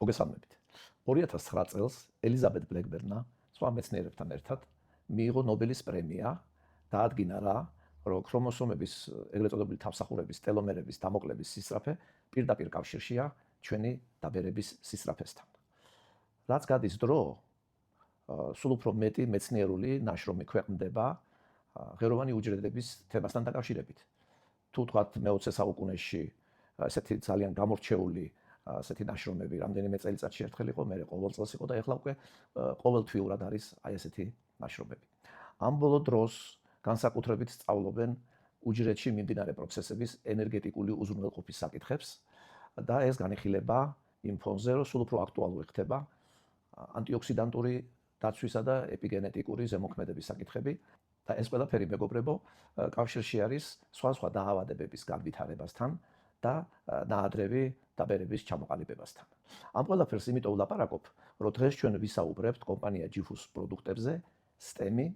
მოგესალმებით. 2009 წელს ელიზაბეთ ბლეკბერნა სხვა მეცნიერებთან ერთად მიიღო ნობელის პრემია, დაადგინა რა, რომ ქრომოსომების ეგრეთ წოდებული თავსახურების ტელომერების დამოკლების სისწრაფე პირდაპირ კავშირშია ჩვენი დაბერების სისწრაფესთან. რაც გადის დრო, სულ უფრო მეტი მეცნიერული ნაშრომი ქვეყნდება ღეროვანი უჯრედების თემასთან დაკავშირებით. თუ თქვათ მე-20 საუკუნეში ესეთი ძალიან გამორჩეული ასეთი ნაშრომები რამდენიმე წელიწადში ერთხელ იყო, მე ყოველ წელს იყო და ეხლა უკვე ყოველთვიურად არის აი ესეთი ნაშრომები. ამ ბოლო დროს განსაკუთრებით სწავლობენ უჯრედში მიმდინარე პროცესების ენერგეტიკული უზრუნველყოფის საკითხებს და ეს განიხილება იმ ფონზე, რომ სულ უფრო აქტუალური ხდება ანტიოქსიდანტური დაცვისა და ეპიგენეტიკური ზემოქმედების საკითხები და ეს ყველაფერი მეგობრებო კავშირში არის სხვა დაავადებების განვითარებასთან და ნაადრევი დაბერების ჩამოყალიბებასთან. ამ ყველაფერს იმიტომ ვლაპარაკობ, რომ დღეს ჩვენ ვისაუბრებთ კომპანია GFUS პროდუქტებზე STEM-ი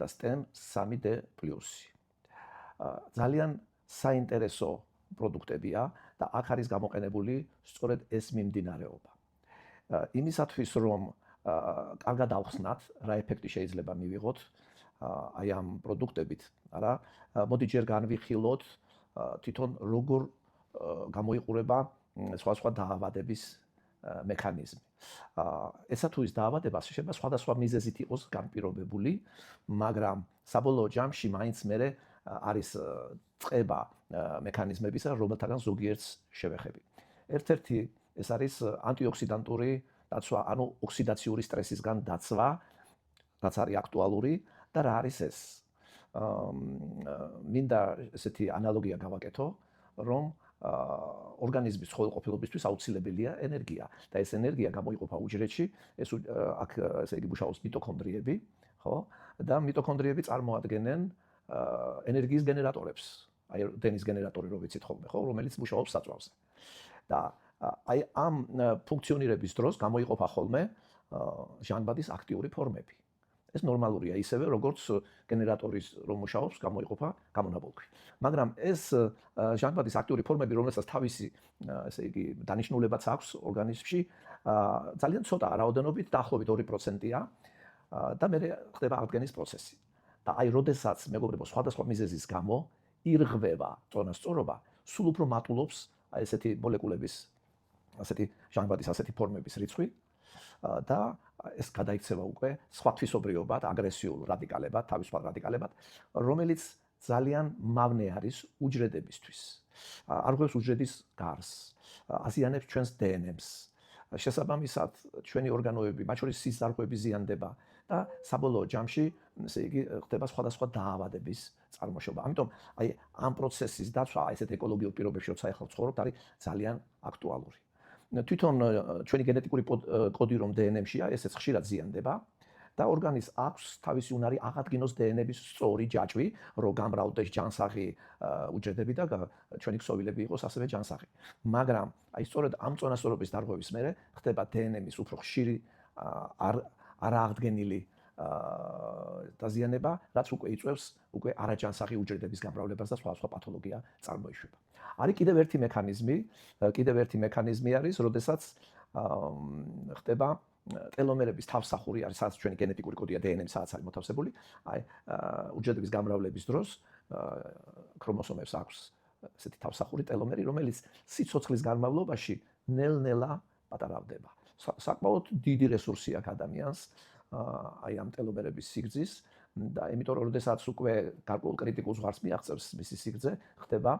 და STEM 3D+. ძალიან საინტერესო პროდუქტებია და აქ არის გამოყენებული სწორედ ეს მიმდინარეობა. იმისათვის რომ კარგად ავხსნათ, რა ეფექტი შეიძლება მივიღოთ აი ამ პროდუქტებით, არა, მოდი ჯერ განვიხილოთ თვითონ როგორ გამოიყურება სხვა დაავადების მექანიზმი. ესა თუ ის დაავადება შეიძლება სხვადასხვა მიზეზით იყოს განპირობებული, მაგრამ საბოლოო ჯამში მაინც მერე არის წყება მექანიზმებისა, რომელთაგან ზოგიერთს შევეხები. ერთ-ერთი ეს არის ანტიოქსიდანტური დაცვა, ანუ ოქსიდაციური სტრესისგან დაცვა, რაც არის აქტუალური და რა არის ეს? მინდა ესეთი ანალოგია გავაკეთო, რომ ორგანიზმის ცხოველყოფილობისთვის აუცილებელია ენერგია და ეს ენერგია გამოიყოფა უჯრედში, ეს აქ ესე იგი მუშაობს მიტოქონდრიები, ხო? და მიტოქონდრიები წარმოადგენენ ენერგიის გენერატორებს, აი დენის გენერატორი რო ვიცით ხოლმე, ხო, რომელიც მუშაობს საწვავზე. და აი ამ ფუნქციონირების დროს გამოიყოფა ხოლმე ჟანგბადის აქტიური ფორმები. ეს ნორმალურია ისევე, როგორც გენერატორის რომ მუშაობს, გამოიყოფა გამონაბოლქვი. მაგრამ ეს ჟანგბადის აქტიური ფორმები, რომელსაც თავისი, ესე იგი, დანიშნულებაც აქვს ორგანიზმში, ძალიან ცოტაა, რაოდენობით დაახლოებით 2%-ია და მე ხდება აღდგენის პროცესი. და აი, როდესაც მეგობრებო, სხვადასხვა მიზეზის გამო ირღვევა წონასწორობა, სულ უფრო მატულობს აი ესეთი მოლეკულების, ასეთი ჟანგბადის ასეთი ფორმების რიცხვი და ეს გადაიქცევა უკვე სხვა თვისობრიობად, აგრესიულ რადიკალებად, თავისუფალ რადიკალებად, რომელიც ძალიან მავნე არის უჯრედებისთვის. არღვევს უჯრედის გარს, აზიანებს ჩვენს DNM-ს. შესაბამისად, ჩვენი ორგანოები, მათ შორის სისხლძარღვები ზიანდება და საბოლოო ჯამში, ესე იგი, ხდება სხვადასხვა დაავადების წარმოშობა. ამიტომ აი ამ პროცესის დაცვა, ესეთ ეკოლოგიურ პირობებში, როცა ახლა ვცხოვრობთ, არის ძალიან აქტუალური. თვითონ ჩვენი გენეტიკური კოდი რომ DNM-შია, ესეც ხშირად ზიანდება და ორგანიზმს აქვს თავისი უნარი აღადგინოს DNM-ის სწორი ჯაჭვი, რომ გამრავლდეს ჯანსაღი უჯრედები და ჩვენი ქსოვილები იყოს ასევე ჯანსაღი. მაგრამ აი სწორედ ამ წონასწორობის დარღვევის მერე ხდება DNM-ის უფრო ხშირი არააღდგენილი დაზიანება, რაც უკვე იწვევს უკვე არაჯანსაღი უჯრედების გამრავლებას და სხვა პათოლოგია წარმოიშვება. არის კიდევ ერთი მექანიზმი არის, როდესაც ხდება ტელომერების თავსახური, არის სადაც ჩვენი გენეტიკური კოდია DNM, სადაც არის მოთავსებული, აი უჯრედების გამრავლების დროს ქრომოსომებს აქვს ესეთი თავსახური ტელომერი, რომელიც სიცოცხლის განმავლობაში ნელ-ნელა პატარავდება. საკმაოდ დიდი რესურსი აქვს ადამიანს აი ამ ტელომერების სიგრძის და იმიტომ რომ როდესაც უკვე გარკვეულ კრიტიკულ ზღვარს მიაღწევს მისი სიგრძე, ხდება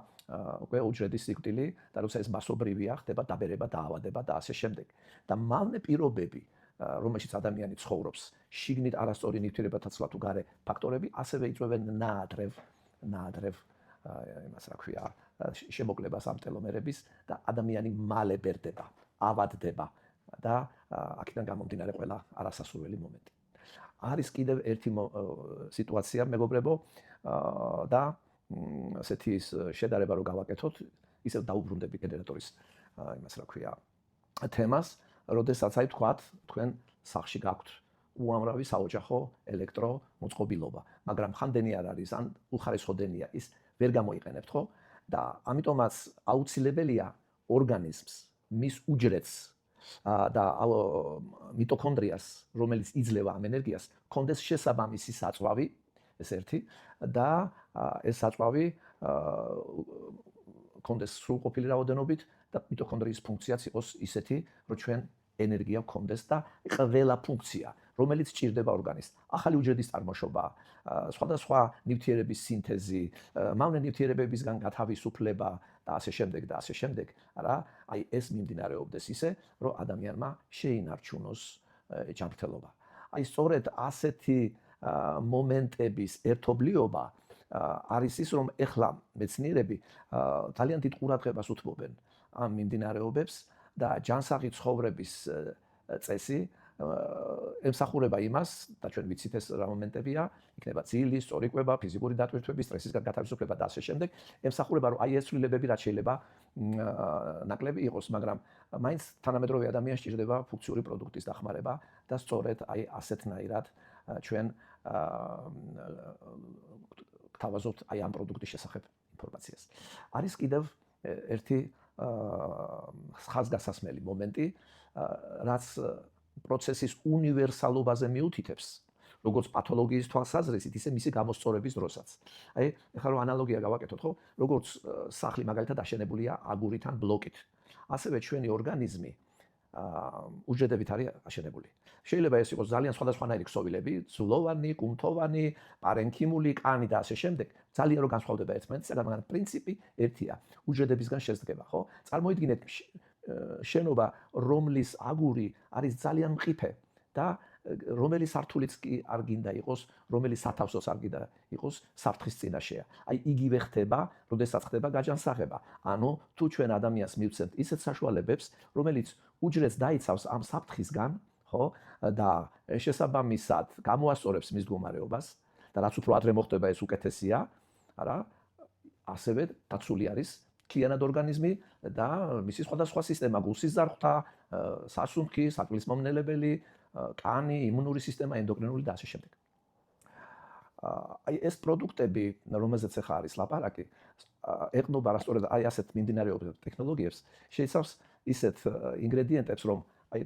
უკვე უჯრედის სიკვდილი და როცა ეს მასობრივია, ხდება დაბერება, დაავადება და ასე შემდეგ. და მავნე პირობები, რომელშიც ადამიანი ცხოვრობს, შიგნით არასწორი ნივთიერებათა ცვლა თუ გარე ფაქტორები, ასევე იწვევენ ნაადრევ იმას რა ქვია, შემოკლებას ამ ტელომერების და ადამიანი მალე ბერდება, ავადდება და აქედან გამომდინარე ყველა არასასურველი მომენტი. არის კიდევ ერთი სიტუაცია, მეგობრებო, და ასეთი შედარება რო გავაკეთოთ, ისევ დაუბრუნდები გენერატორის იმას რა ქვია, თემას, როდესაც აი თქვათ, თქვენ სახლში გაქვთ უამრავი საოჯახო ელექტრომოწყობილობა, მაგრამ ხანდენი არ არის, ან უხარისხოდენია, ის ვერ გამოიყენებთ, ხო? და ამიტომაც აუცილებელია ორგანიზმს, მის უჯრედს და მიტოქონდრიას, რომელიც იძლევა ამ ენერგიას, კონდეს შესაბამისი საწვავი, ეს ერთი და ეს საწვავი კონდეს სრულყოფილი რაოდენობით და მიტოქონდრიის ფუნქციაც იყოს ისეთი, რომ ჩვენ ენერგია გქონდეს და ყველა ფუნქცია, რომელიც სჭირდება ორგანიზმს, ახალი უჯრედის წარმოშობა, სხვადასხვა ნივთიერების სინთეზი, მავნე ნივთიერებებისგან გათავისუფლება და ასე შემდეგ, რა, აი ეს მიმდინარეობდეს ისე, რომ ადამიანმა შეინარჩუნოს ჯანმრთელობა. აი სწორედ ასეთი მომენტების ერთობლიობა არის ის, რომ ეხლა მეცნიერები ძალიან დიდ ყურადღებას უთმობენ ამ მიმდინარეობებს და ჯანსაღი ცხოვრების წესი ემსახურება იმას და ჩვენ ვიცით ეს რა მომენტებია, იქნება ძილი, სწორიკვება, ფიზიკური დატვირთვები, სტრესისგან გათავისუფლება და ასე შემდეგ, ემსახურება რომ აი ეს ცვლილებები რაც შეიძლება ნაკლები იყოს, მაგრამ მაინც თანამედროვე ადამიანს სჭირდება ფუნქციური პროდუქტის დახმარება და სწორედ აი ასეთნაირად ჩვენ გთავაზობთ აი ამ პროდუქტის შესახებ ინფორმაციას. არის კიდევ ერთი ხაზგასასმელი მომენტი, რაც პროცესის უნივერსალობაზე მიუთითებს, როგორც პათოლოგიის თვალსაზრისით, ისე მისი გამოსწორების დროსაც. აი, ეხლა რომ ანალოგია გავაკეთოთ, ხო, როგორც სახლი მაგალითად აშენებულია აგურით ან ბლოკით, ასევე ჩვენი ორგანიზმი უჯრედებით არის აშენებული. შეიძლება ეს იყოს ძალიან სხვადასხვანაირი ქსოვილები, ძვლოვანი, კუნთოვანი, პარენქიმული, კანი და ასე შემდეგ. ძალიან რო განსხვავდება ერთმანეთისგან, მაგრამ პრინციპი ერთია. უჯრედებისგან შედგება, ხო? წარმოიდგინეთ შენობა, რომლის აგური არის ძალიან მყიფე და რომელიც სართულიც კი არ გინდა იყოს, რომელიც სათავსოც არ გინდა იყოს, საფრთხის წინაშეა. აი იგივე ხდება, როდესაც ხდება გაჯანსაღება. ანუ თუ ჩვენ ადამიანს მივცემთ ისეთ საშუალებებს, რომელიც უჯრედს დაიცავს ამ საფრთხისგან, ხო? და შესაბამისად გამოასწორებს მის მდგომარეობას და რაც უფრო ადრე მოხდება ეს უკეთესია, არა? ასევე დაცული არის მთლიანად ორგანიზმი და მისი სხვადასხვა სისტემა, გულსის ძარღვთა, სასუნთქი, საკვლის მომნელებელი, კანი, იმუნური სისტემა, ენდოკრინული და ასე შემდეგ. აი ეს პროდუქტები, რომელზეც ახლა არის ლაპარაკი, ეყნობა რა სწორედ აი ასეთ მიმდინარეობებს ტექნოლოგიებს, შეიცავს ისეთ ინგრედიენტებს, რომ აი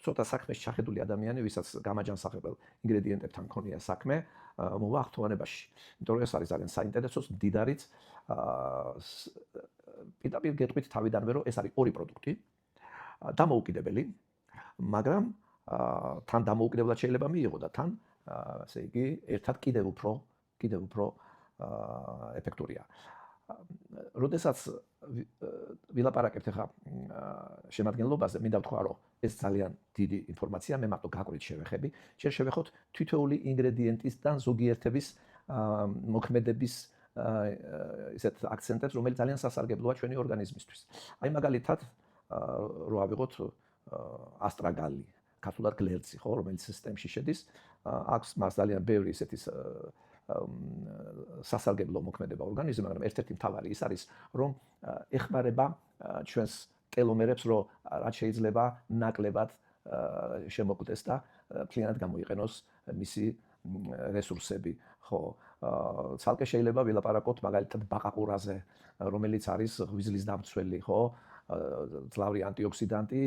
ცოტა საქმეში ჩახედული ადამიანი, ვისაც გამაჯანსაღებელ ინგრედიენტებთან ქონია საქმე, მოვა ახთოვანებაში. იმიტომ რომ ეს არის ძალიან საინტერესო, მდიდარიც პირდაპირ გეტყვით თავიდანვე, რომ ეს არის ორი პროდუქტი, დამოუკიდებელი, მაგრამ თან დამოუკიდებლად შეიძლება მიიღო და თან, ასე იგი, ერთად კიდევ უფრო ეფექტურია. როდესაც ვილაპარაკებთ ახლა შემადგენლობაზე, მინდა ვთქვა, რომ ეს ძალიან დიდი ინფორმაცია, მე მარტო გაკვირით შევეხები, ჯერ შევეხოთ თითოეული ინგრედიენტისგან ზოგიერთების მოქმედების ისეთ აქცენტებს, რომელიც ძალიან სასარგებლოა ჩვენი ორგანიზმისთვის. აი მაგალითად, რო ავიღოთ ასტრაგალი, ქართულად გლერცი, ხო, რომელიც სისტემში შედის, აქვს მას ძალიან ბევრი ისეთი სასარგებლო მოქმედება ორგანიზმზე, მაგრამ ერთ-ერთი მთავარი ის არის, რომ ეხმარება ჩვენს ტელომერებს, რომ რაც შეიძლება ნაკლებად შემოკვდეს და მთლიანად გამოიყენოს მისი რესურსები, ხო. ცალკე შეიძლება ვილაპარაკოთ მაგალითად ბაყაყურაზე, რომელიც არის ღვიძლის დამცველი, ხო? ძლავრი ანტიოქსიდანტი,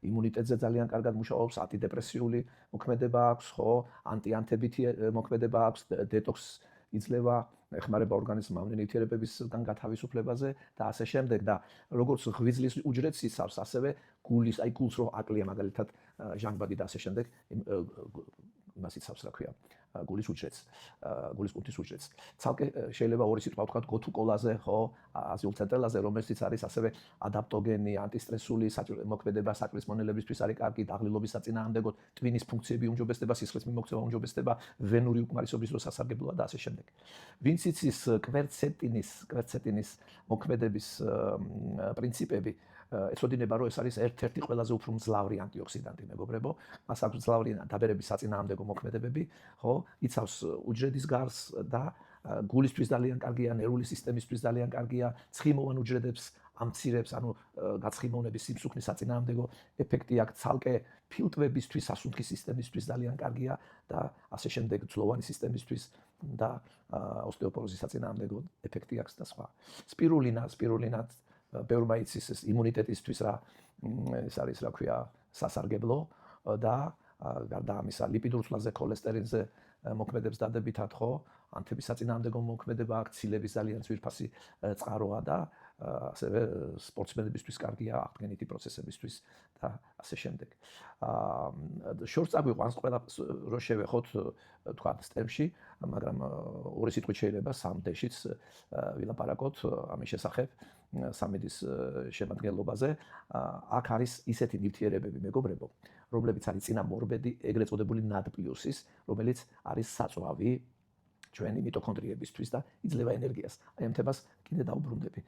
იმუნიტეტზე ძალიან კარგად მუშაობს, ანტიდეპრესიული მოქმედება აქვს, ხო, ანტიანთებითი მოქმედება აქვს, დეტოქს იძლევა, ეხმარება ორგანიზმს მავნე ნივთიერებებისგან გათავისუფლებაზე და ასე შემდეგ და როგორც ღვიძლის უჯრედს იცავს, ასევე გულის, აი გულს რო აკლია მაგალითად ჟანგბადი და ასე შემდეგ, იმას იცავს, რა ქვია, გულის უჯრედს, გულის კუნთის უჯრედს. ცალკე შეიძლება ორი სიტყვა ვთქვათ გოთუკოლაზე, ხო, აზილცენტრალაზე, რომელშიც არის ასევე ადაპტოგენი, ანტისტრესული მოქმედება, საკვლის მონელებისთვის არის კარგი, დაღლილობის საწინააღმდეგოდ, ტვინის ფუნქციები უმჯობესდება, სისხლის მიმოქცევა უმჯობესდება, ვენური უკმარისობის დროს სასარგებლოა და ასე შემდეგ. ვინც იცის კვერცეტინის მოქმედების პრინციპები, ეცოდინება, რომ ეს არის ერთ-ერთი ყველაზე უფრო მძლავრი ანტიოქსიდანტი, მეგობრებო. მას აქვს მძლავრი დაბერების საწინააღმდეგო მოქმედებები, ხო? იცავს უჯრედის გარს და გულისთვის ძალიან კარგია, ნერვული სისტემისთვის ძალიან კარგია, ცხიმოვან უჯრედებს ამცირებს, ანუ გაცხიმოვნების სიმსუქნის საწინააღმდეგო ეფექტი აქვს, ცალკე ფილტვებისთვის, სასუნთქის სისტემისთვის ძალიან კარგია და ასე შემდეგ ძვლოვანი სისტემისთვის და ოსტეოპოროზის საწინააღმდეგო ეფექტი აქვს და სხვა. სპირულინა ბევრმა იცის ეს იმუნიტეტისთვის რა ეს არის, რა ქვია, სასარგებლო და გარდა ამისა ლიპიდურ ცვლაზე, ქოლესტერინზე მოქმედებს დადებითად, ხო? ანთების საწინააღმდეგო მოქმედება აქ, ცილების ძალიან ძვირფასი წყაროა და ასევე სპორტსმენებისთვის კარგია აღდგენითი პროცესებისთვის და ასე შემდეგ. შორს წაგვიყვანს ყველა რო შევეხოთ თქვა STEM-ში, მაგრამ ორი სიტყვით შეიძლება 3D-შიც ვილაპარაკოთ ამის შესახებ, 3D-ის შემადგენლობაზე. აქ არის ისეთი ნივთიერებები, მეგობრებო, რომლებიც არის წინამორბედი, ეგრეთ წოდებული NAD+, რომელიც არის საწვავი ჩვენი მიტოქონდრიებისთვის და იძლევა ენერგიას. აი ამ თემას კიდე დავუბრუნდები.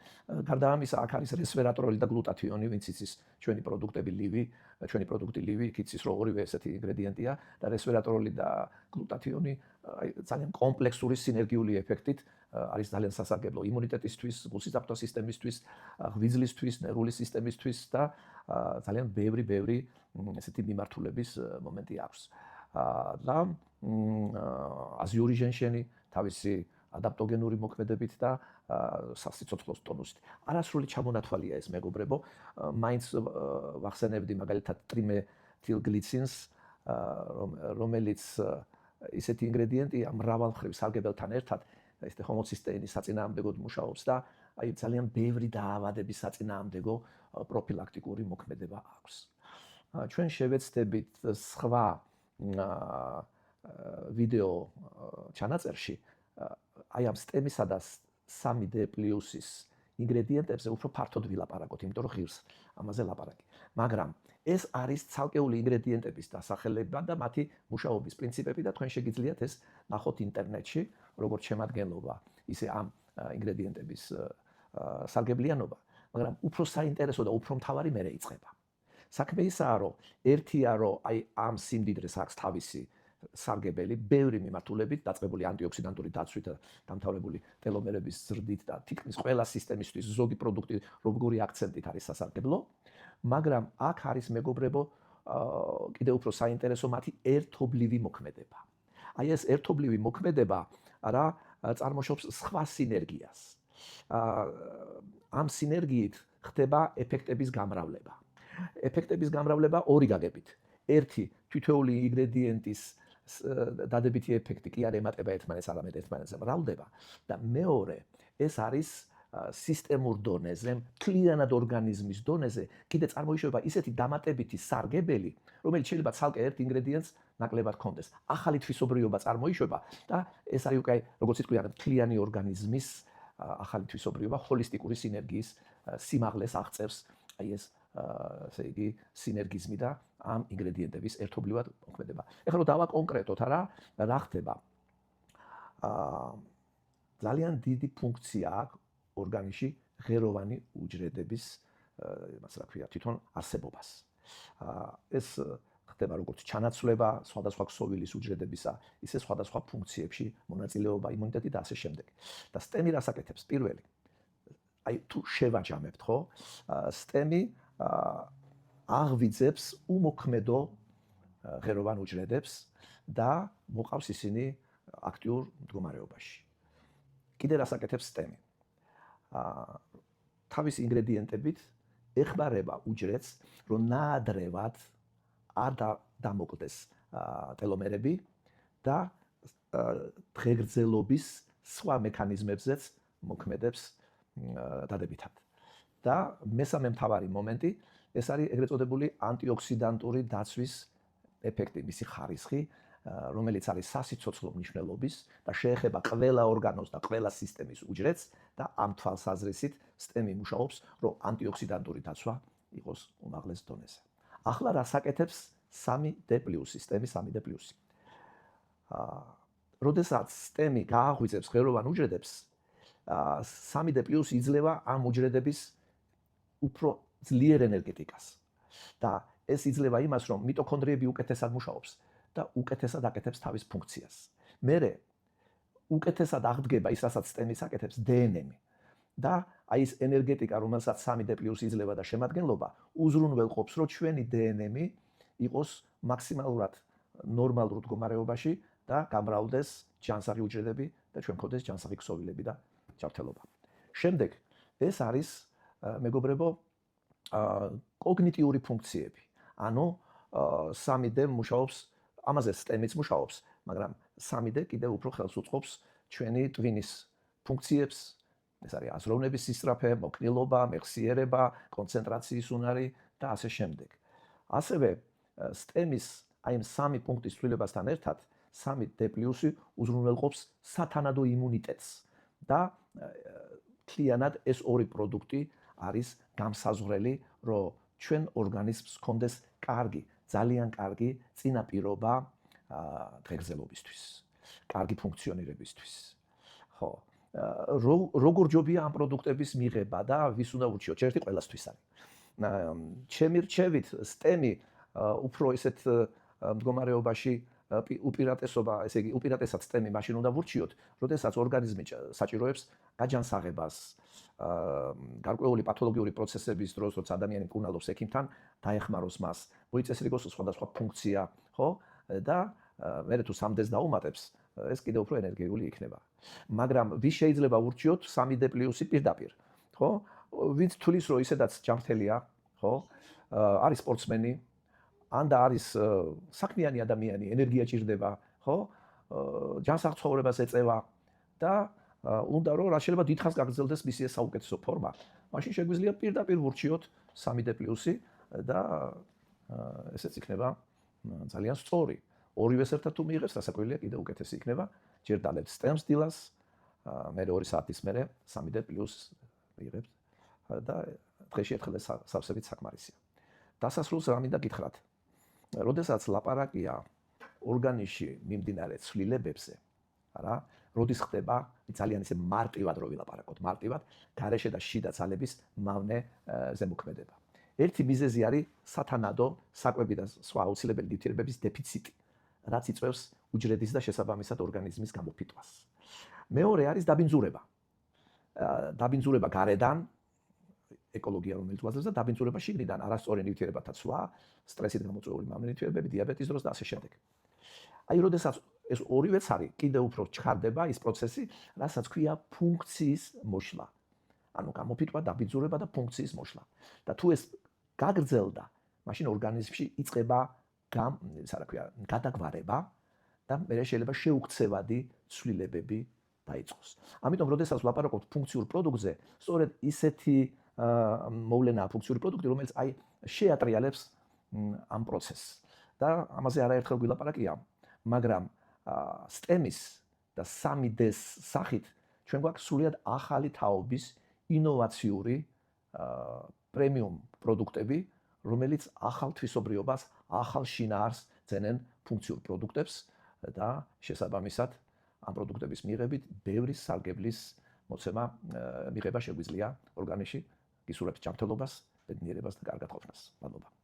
გარდა ამისა, აქ არის რესვერატროლი და გლუტათიონი, ვინც იცის ჩვენი პროდუქტები ლივი, ჩვენი პროდუქტი ლივი, იქ იცის რომ ორივე ესეთი ინგრედიენტია და რესვერატროლი და გლუტათიონი აი ძალიან კომპლექსური სინერგიული ეფექტით არის ძალიან სასარგებლო იმუნიტეტისთვის, გულსიწაფთო სისტემისთვის, ღვიძლისთვის, ნერვული სისტემისთვის და ძალიან ბევრი ესეთი მიმართულების მომენტი აქვს. და აზიური ჟენშენი თავისი ადაპტოგენური მოქმედებით და სასიცოცხლოს ტონუსით. არასრული ჩამონათვალია ეს მეგობრებო, მაინც ვახსენებდი მაგალითად ტრიმეთილგლიცინს, რომელიც ისეთი ინგრედიენტია მრავალმხრივ სარგებელთან ერთად, ეს ჰომოცისტეინის საწინააღმდეგოდ მუშაობს და აი ძალიან ბევრი დაავადების საწინააღმდეგო პროფილაქტიკური მოქმედება აქვს. ჩვენ შევეცდებით სხვა ვიდეო ჩანაწერში აი ამ STEM-ისა და 3D+-ის ინგრედიენტებზე უფრო ფართოდ ვილაპარაკოთ, იმიტომ რომ ღირს ამაზე ლაპარაკი. მაგრამ ეს არის ცალკეული ინგრედიენტების დასახელება და მათი მუშაობის პრინციპები და თქვენ შეგიძლიათ ეს ნახოთ ინტერნეტში, როგორც შემადგენლობა, ისე ამ ინგრედიენტების სარგებლიანობა, მაგრამ უფრო საინტერესო და უფრო მთავარი მერე იწყება. საქმე ისაა, რომ ერთია, რომ აი ამ სიმდიდრეს აქვს თავისი სარგებელი, ბევრი მიმართულებით დაწყებული ანტიოქსიდანტური დაცვით და დამთავრებული ტელომერების ზრდით და თითქმის ყველა სისტემისთვის ზოგი პროდუქტი როგორი აქცენტით არის სასარგებლო, მაგრამ აქ არის მეგობრებო კიდევ უფრო საინტერესო მათი ერთობლივი მოქმედება. აი ეს ერთობლივი მოქმედება რა წარმოშობს სხვა სინერგიას. ამ სინერგიით ხდება ეფექტების გამრავლება. ეფექტების გამრავლება ორი გაგებით. ერთი თითოეული ინგრედიენტის დადებითი ეფექტი კი არ ემატება ერთმანეთს, არამედ ერთმანეთზე მრავლდება და მეორე ეს არის სისტემურ დონეზე, მთლიანად ორგანიზმის დონეზე კიდე წარმოიშობა ისეთი დამატებითი სარგებელი, რომელიც შეიძლება ცალკე ერთ ინგრედიენტს ნაკლებად ჰქონდეს. ახალი თვისობრიობა წარმოიშობა და ეს არის უკვე როგორც იტყვიან მთლიანი ორგანიზმის ახალი თვისობრიობა, ჰოლისტიკური სინერგიის სიმაღლეს აღწევს აი ეს ესე იგი სინერგიზმი და ამ ინგრედიენტების ერთობლივად მოქმედება. ეხლა რომ დავაკონკრეტოთ, რა ხდება? ძალიან დიდი ფუნქცია აქვს ორგანიზმში ღეროვანი უჯრედების, იმას რა ქვია, თვითონ არსებობას. ეს ხდება როგორც ჩანაცვლება სხვადასხვა ქსოვილის უჯრედებისა, ისე სხვადასხვა ფუნქციებში მონაწილეობა, იმუნიტეტი და ასე შემდეგ. და STEM-ი რას აკეთებს? პირველი, აი თუ შევაჯამებთ, ხო? STEM-ი აღვიძებს უმოქმედო ღეროვან უჯრედებს და მოყავს ისინი აქტიურ მდგომარეობაში. კიდე რას აკეთებს STEM-ი? თავის ინგრედიენტებით ეხმარება უჯრედს, რომ ნაადრევად არ დამოკლდეს ტელომერები და დღეგრძელობის სხვა მექანიზმებზეც მოქმედებს დადებითად. და მესამე მთავარი მომენტი ეს არის ეგრეთ წოდებული ანტიოქსიდანტური დაცვის ეფექტი, მისი ხარისხი, რომელიც არის სასიცოცხლო მნიშვნელობის და შეეხება ყველა ორგანოს და ყველა სისტემის უჯრედს და ამ თვალსაზრისით STEM-ი მუშაობს, რომ ანტიოქსიდანტური დაცვა იყოს უმაღლეს დონეზე. ახლა რას აკეთებს 3D+-ი, STEM-ი 3D+-ი? როდესაც STEM-ი გააღვიძებს ღეროვან უჯრედებს, 3D+ იძლევა ამ უჯრედების უფრო ძლიერ ენერგეტიკას. და ეს იძლევა იმას, რომ მიტოქონდრიები უკეთესად მუშაობს და უკეთესად აკეთებს თავის ფუნქციას. მერე უკეთესად აღდგება ის, რასაც STEM-ი აკეთებს, DNM-ი. და აი ეს ენერგეტიკა, რომელსაც 3D+ იძლევა და შემადგენლობა, უზრუნველყოფს, რომ ჩვენი DNM-ი იყოს მაქსიმალურად ნორმალურ მდგომარეობაში და გამრავლდეს ჯანსაღი უჯრედები და ჩვენ გქონდეს ჯანსაღი ქსოვილები და ჯანმრთელობა. შემდეგ ეს არის მეგობრებო კოგნიტიური ფუნქციები. ანუ 3D მუშაობს, ამაზე STEM-იც მუშაობს, მაგრამ 3D კიდევ უფრო ხელს უწყობს ჩვენი ტვინის ფუნქციებს, ეს არის აზროვნების სისწრაფე, მოქნილობა, მეხსიერება, კონცენტრაციის უნარი და ასე შემდეგ. ასევე STEM-ის აი ამ 3 პუნქტის ცვლილებასთან ერთად 3D+ უზრუნველყოფს სათანადო იმუნიტეტს და მთლიანად ეს ორი პროდუქტი არის გამსაზღვრელი, რომ ჩვენ ორგანიზმს ჰქონდეს კარგი, ძალიან კარგი წინაპირობა დღეგრძელობისთვის, კარგი ფუნქციონირებისთვის. ხო, როგორ ჯობია ამ პროდუქტების მიღება და ვის უნდა ურჩიოთ? ერთი ყველასთვის არის. ჩემი რჩევით, STEM-ი უფრო ისეთ მდგომარეობაში უპირატესობა, ესე იგი, უპირატესად STEM-ი მაშინ უნდა ვურჩიოთ, როდესაც ორგანიზმი საჭიროებს გაჯანსაღებას, გარკვეული პათოლოგიური პროცესების დროს, როცა ადამიანი მკურნალობს ექიმთან, დაეხმაროს მას, მოიწესრიგოს სხვადასხვა ფუნქცია, ხო? და მერე თუ სამდეს დაუმატებს, ეს კიდევ უფრო ენერგიული იქნება. მაგრამ ვის შეიძლება ურჩიოთ 3D+ პირდაპირ, ხო? ვინც თulis რომ ისედაც ჯანმრთელია, ხო? არის სპორტსმენი, ან და არის საქმიანი ადამიანი, ენერგია ჭირდება, ხო? ჯანსაღ ცხოვრებას ეწევა და უნდა რომ რა შეიძლება დიდხანს გაგრძელდეს მისი ეს საუკეთესო ფორმა. მაშინ შეგვიძლია პირდაპირ ვურჩიოთ 3D+ და ესეც იქნება ძალიან სწორი. ორივეს ერთად თუ მიიღებს, დასაკვირველია კიდევ უკეთესი იქნება. ჯერ დალებთ STEM-ს დილას, მე 2 საათის მერე 3D+ მიიღებთ და დღეში ერთხელ სავსებით საკმარისია. დასასრულს რა მინდა გითხრათ? როდესაც ლაპარაკია ორგანიზმში მიმდინარე ცვლილებებზე, არა, როდის ხდება ძალიან ისე მარტივად რო ვილაპარაკოთ, მარტივად გარეშე და შიდა ძალების მავნე ზემოქმედება. ერთი მიზეზი არის სათანადო საკვები და სხვა აუცილებელი ნივთიერებების დეფიციტი, რაც იწვევს უჯრედის და შესაბამისად ორგანიზმის გამოფიტვას. მეორე არის დაბინძურება. დაბინძურება გარედან, ეკოლოგია რომელიც გვაძლევს და დაბინძურება შიგნიდან, არასწორი ნივთიერებათა ცვლა, სტრესით გამოწვეული მავნე ნივთიერებები, დიაბეტის დროს და ასე შემდეგ. აი, როდესაც ეს ორივეც არის, კიდევ უფრო ჩქარდება ის პროცესი, რასაც ქვია ფუნქციის მოშლა. ანუ გამოფიტვა, დაბინძურება და ფუნქციის მოშლა. და თუ ეს გაგრძელდა, მაშინ ორგანიზმში იწყება გადაგვარება და მე შეიძლება შეუქცევადი ცვლილებები დაიწყოს. ამიტომ, როდესაც ვლაპარაკობთ ფუნქციურ პროდუქტზე, სწორედ ისეთი მოვლენაა ფუნქციური პროდუქტი, რომელიც აი შეატრიალებს ამ პროცესს. და ამაზე არაერთხელ გვილაპარაკია, მაგრამ STEM-ის და 3D-ს სახით ჩვენ გვაქვს სრულიად ახალი თაობის ინოვაციური პრემიუმ პროდუქტები, რომელიც ახალ თვისობრიობას, ახალ შინაარსს ძენენ ფუნქციურ პროდუქტებს და შესაბამისად ამ პროდუქტების მიღებით ბევრი სარგებლის მოცემა მიღება შეგვიძლია ორგანიზმში, გისურვებთ ჯანმრთელობას, ბედნიერებას და კარგად ყოფნას. მადლობა.